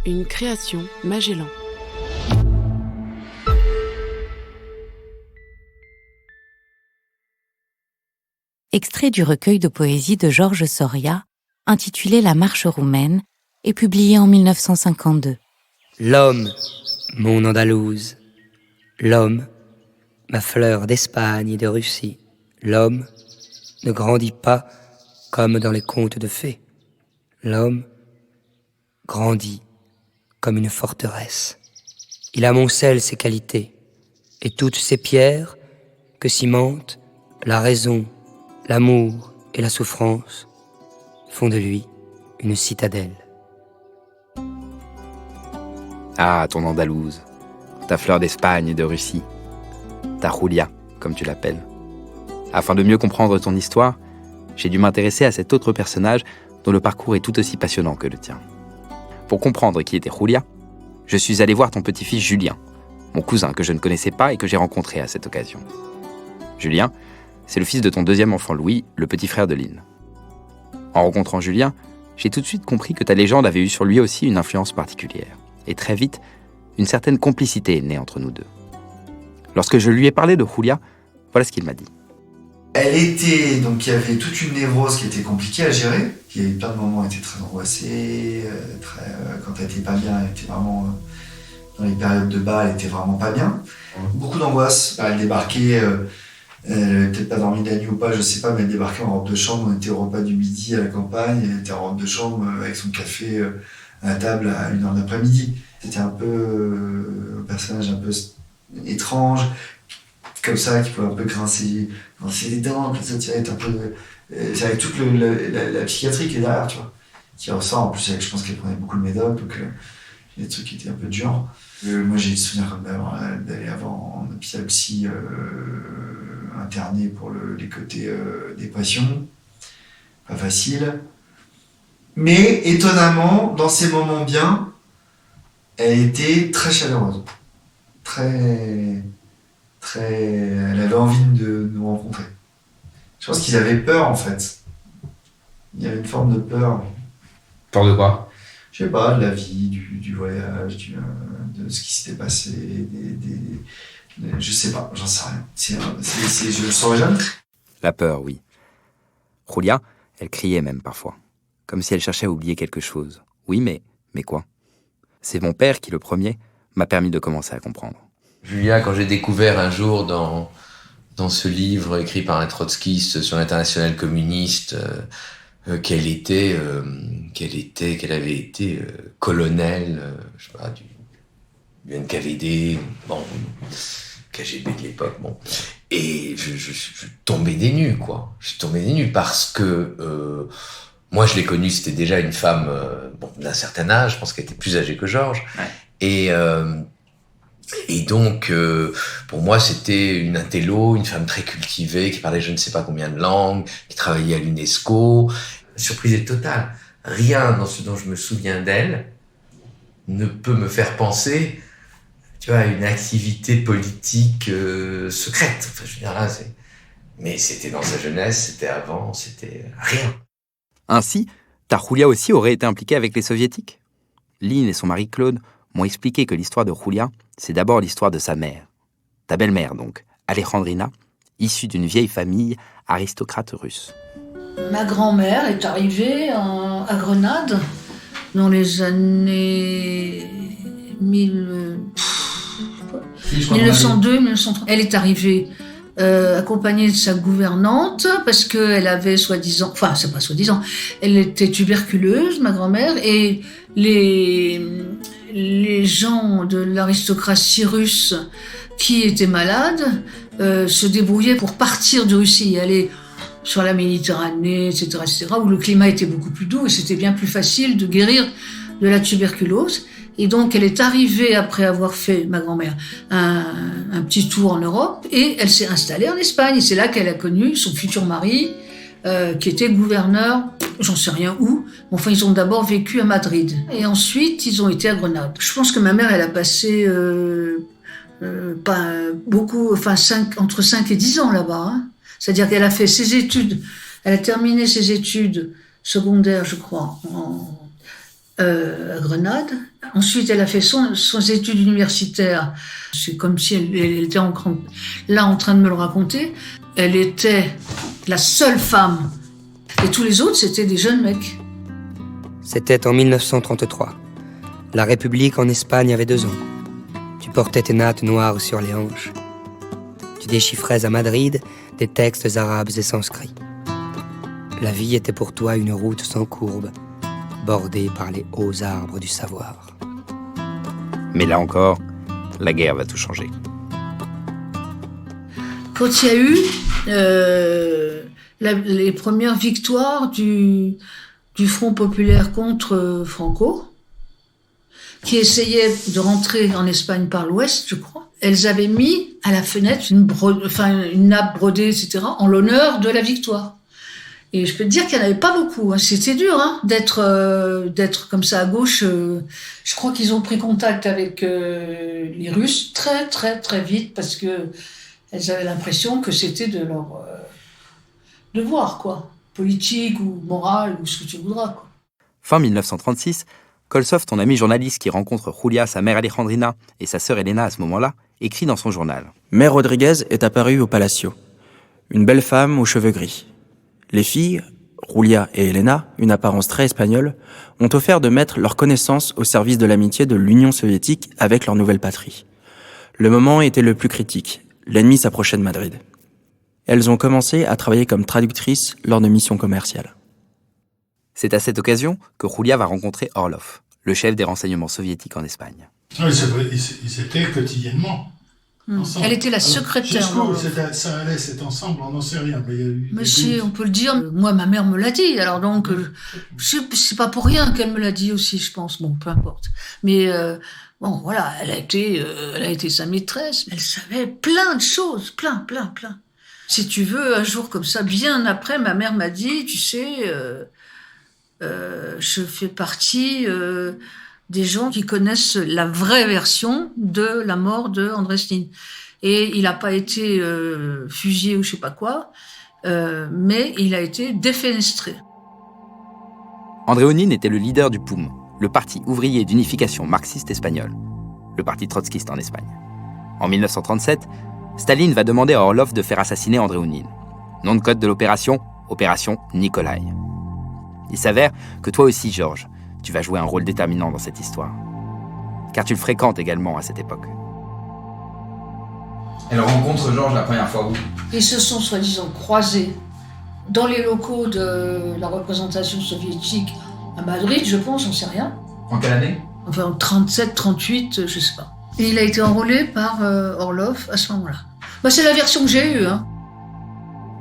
Une création Magellan. Extrait du recueil de poésie de Georges Soria, intitulé La Marche roumaine, et publié en 1952. L'homme, mon Andalouse, l'homme, ma fleur d'Espagne et de Russie, l'homme ne grandit pas comme dans les contes de fées. L'homme grandit comme une forteresse. Il amoncelle ses qualités et toutes ces pierres que cimentent la raison, l'amour et la souffrance font de lui une citadelle. Ah, ton Andalouse, ta fleur d'Espagne et de Russie, ta Julia, comme tu l'appelles. Afin de mieux comprendre ton histoire, j'ai dû m'intéresser à cet autre personnage dont le parcours est tout aussi passionnant que le tien. Pour comprendre qui était Julia, je suis allé voir ton petit-fils Julien, mon cousin que je ne connaissais pas et que j'ai rencontré à cette occasion. Julien, c'est le fils de ton deuxième enfant Louis, le petit frère de Lynn. En rencontrant Julien, j'ai tout de suite compris que ta légende avait eu sur lui aussi une influence particulière. Et très vite, une certaine complicité est née entre nous deux. Lorsque je lui ai parlé de Julia, voilà ce qu'il m'a dit. Donc il y avait toute une névrose qui était compliquée à gérer. Il y avait plein de moments où elle était très angoissée, quand elle était pas bien, elle était vraiment, dans les périodes de bas, elle était vraiment pas bien. Beaucoup d'angoisse. Elle débarquait, elle avait peut-être pas dormi la nuit ou pas, je sais pas, mais elle débarquait en robe de chambre. On était au repas du midi à la campagne, elle était en robe de chambre avec son café à la table à 1h de l'après-midi. C'était un peu un personnage un peu étrange, comme ça, qui pouvait un peu grincer les dents, comme ça, tu vois, être un peu... c'est avec toute la psychiatrie qui est derrière, tu vois, qui ressort. En plus, je pense qu'elle prenait beaucoup de médoc, donc il y a des trucs qui étaient un peu durs. Moi, j'ai le souvenir d'aller avant en hôpital psy interné pour les côtés dépression. Pas facile. Mais étonnamment, dans ces moments bien, elle était très chaleureuse. Elle avait envie de nous rencontrer. Je pense qu'ils avaient peur, en fait. Il y avait une forme de peur. Peur de quoi ? Je sais pas, de la vie, du voyage, de ce qui s'était passé, je sais pas, j'en sais rien. Je le saurais jamais. La peur, oui. Julia, elle criait même parfois, comme si elle cherchait à oublier quelque chose. Oui, mais quoi ? C'est mon père qui, le premier, m'a permis de commencer à comprendre. Julia, quand j'ai découvert un jour dans ce livre écrit par un trotskiste sur l'internationale communiste qu'elle avait été colonel, je sais pas, du NKVD, bon, KGB de l'époque, bon. Et je suis tombé des nues, quoi. Je suis tombé des nues parce que moi, je l'ai connue, c'était déjà une femme d'un certain âge, je pense qu'elle était plus âgée que Georges. Ouais. Et donc, pour moi, c'était une intello, une femme très cultivée, qui parlait je ne sais pas combien de langues, qui travaillait à l'UNESCO. Surprise est totale. Rien dans ce dont je me souviens d'elle ne peut me faire penser, tu vois, à une activité politique secrète. Enfin, je veux dire, là, mais c'était dans sa jeunesse, c'était avant, c'était rien. Ainsi, ta Julia aussi aurait été impliquée avec les soviétiques. Lynn et son mari Claude m'ont expliqué que l'histoire de Julia, c'est d'abord l'histoire de sa mère. Ta belle-mère, donc, Alejandrina, issue d'une vieille famille aristocrate russe. Ma grand-mère est arrivée à Grenade dans les années 1902, 1903. Elle est arrivée accompagnée de sa gouvernante parce qu'elle avait soi-disant... Enfin, c'est pas soi-disant. Elle était tuberculeuse, ma grand-mère, et les gens de l'aristocratie russe qui étaient malades se débrouillaient pour partir de Russie et aller sur la Méditerranée, etc., où le climat était beaucoup plus doux et c'était bien plus facile de guérir de la tuberculose. Et donc, elle est arrivée, après avoir fait, ma grand-mère, un petit tour en Europe, et elle s'est installée en Espagne. Et c'est là qu'elle a connu son futur mari, qui était gouverneur, j'en sais rien où. Enfin, ils ont d'abord vécu à Madrid. Et ensuite, ils ont été à Grenade. Je pense que ma mère, elle a passé pas beaucoup, enfin entre 5 et 10 ans là-bas. Hein. C'est-à-dire qu'elle a fait ses études, elle a terminé ses études secondaires, je crois, à Grenade. Ensuite, elle a fait son études universitaires. C'est comme si elle était en train de me le raconter. Elle était la seule femme. Et tous les autres, c'était des jeunes mecs. C'était en 1933. La République en Espagne avait 2 ans. Tu portais tes nattes noires sur les hanches. Tu déchiffrais à Madrid des textes arabes et sanscrits. La vie était pour toi une route sans courbe, bordée par les hauts arbres du savoir. Mais là encore, la guerre va tout changer. Quand il y a eu les premières victoires du Front populaire contre Franco, qui essayait de rentrer en Espagne par l'ouest, je crois, elles avaient mis à la fenêtre une nappe brodée, etc., en l'honneur de la victoire. Et je peux te dire qu'il n'y en avait pas beaucoup. Hein. C'était dur d'être comme ça à gauche. Je crois qu'ils ont pris contact avec les Russes très, très, très vite parce que elles avaient l'impression que c'était de leur devoir, quoi. Politique ou moral ou ce que tu voudras, quoi. Fin 1936, Kolsov, ton ami journaliste qui rencontre Julia, sa mère Alejandrina et sa sœur Elena à ce moment-là, écrit dans son journal. Mère Rodriguez est apparue au Palacio. Une belle femme aux cheveux gris. Les filles, Julia et Elena, une apparence très espagnole, ont offert de mettre leur connaissance au service de l'amitié de l'Union soviétique avec leur nouvelle patrie. Le moment était le plus critique. L'ennemi s'approchait de Madrid. Elles ont commencé à travailler comme traductrices lors de missions commerciales. C'est à cette occasion que Julia va rencontrer Orlov, le chef des renseignements soviétiques en Espagne. Oui, ils étaient quotidiennement ensemble. Elle était la secrétaire. Jusqu'où ça allait, cet ensemble, on n'en sait rien. Mais si, on peut le dire. Moi, ma mère me l'a dit. Alors donc, c'est pas pour rien qu'elle me l'a dit aussi, je pense. Bon, peu importe. Mais bon, voilà, elle a été sa maîtresse. Elle savait plein de choses, plein. Si tu veux, un jour comme ça, bien après, ma mère m'a dit, tu sais, je fais partie des gens qui connaissent la vraie version de la mort de André Snin. Et il n'a pas été fusillé ou je sais pas quoi, mais il a été défenestré. André Onin était le leader du PUM, le Parti ouvrier d'unification marxiste espagnol, le parti trotskiste en Espagne. En 1937, Staline va demander à Orlov de faire assassiner André Onin. Nom de code de l'opération, Opération Nikolai. Il s'avère que toi aussi, Georges, tu vas jouer un rôle déterminant dans cette histoire. Car tu le fréquentes également à cette époque. Elle rencontre Georges la première fois où ? Ils se sont soi-disant croisés dans les locaux de la représentation soviétique à Madrid, je pense, on sait rien. En quelle année ? Enfin, en 37, 38, je sais pas. Et il a été enrôlé par Orlov à ce moment-là. Bah, c'est la version que j'ai eue. Hein.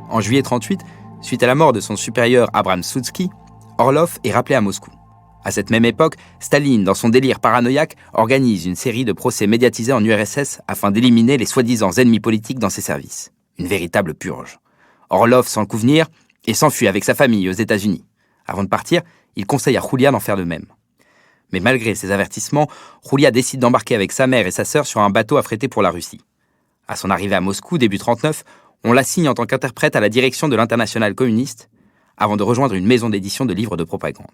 En juillet 38, suite à la mort de son supérieur Abram Soutsky, Orlov est rappelé à Moscou. À cette même époque, Staline, dans son délire paranoïaque, organise une série de procès médiatisés en URSS afin d'éliminer les soi-disant ennemis politiques dans ses services. Une véritable purge. Orlov sent le coup venir et s'enfuit avec sa famille aux États-Unis. Avant de partir, il conseille à Julia d'en faire de même. Mais malgré ces avertissements, Julia décide d'embarquer avec sa mère et sa sœur sur un bateau affrété pour la Russie. À son arrivée à Moscou, début 39, on l'assigne en tant qu'interprète à la direction de l'Internationale communiste, avant de rejoindre une maison d'édition de livres de propagande.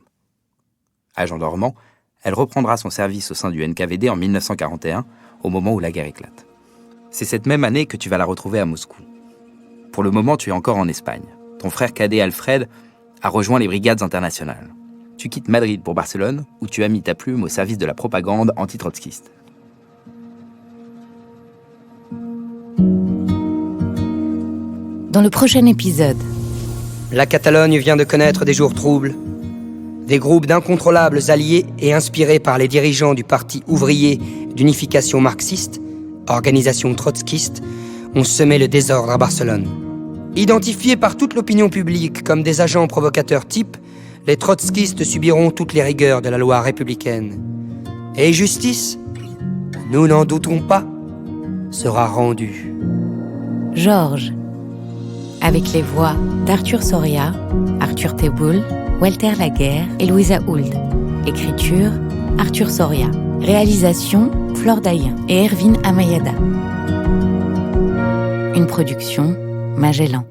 Agent dormant, elle reprendra son service au sein du NKVD en 1941, au moment où la guerre éclate. C'est cette même année que tu vas la retrouver à Moscou. Pour le moment, tu es encore en Espagne. Ton frère cadet Alfred a rejoint les brigades internationales. Tu quittes Madrid pour Barcelone, où tu as mis ta plume au service de la propagande anti-trotskiste. Dans le prochain épisode, La Catalogne vient de connaître des jours troubles. Des groupes d'incontrôlables alliés et inspirés par les dirigeants du Parti ouvrier d'unification marxiste, organisation trotskiste, ont semé le désordre à Barcelone. Identifiés par toute l'opinion publique comme des agents provocateurs types, les trotskistes subiront toutes les rigueurs de la loi républicaine. Et justice, nous n'en doutons pas, sera rendue. Georges, avec les voix d'Arthur Soria, Arthur Teboul, Walter Laguerre et Louisa Hould. Écriture, Arthur Soria. Réalisation, Flore Dayen et Erwin Amayada. Une production, Magellan.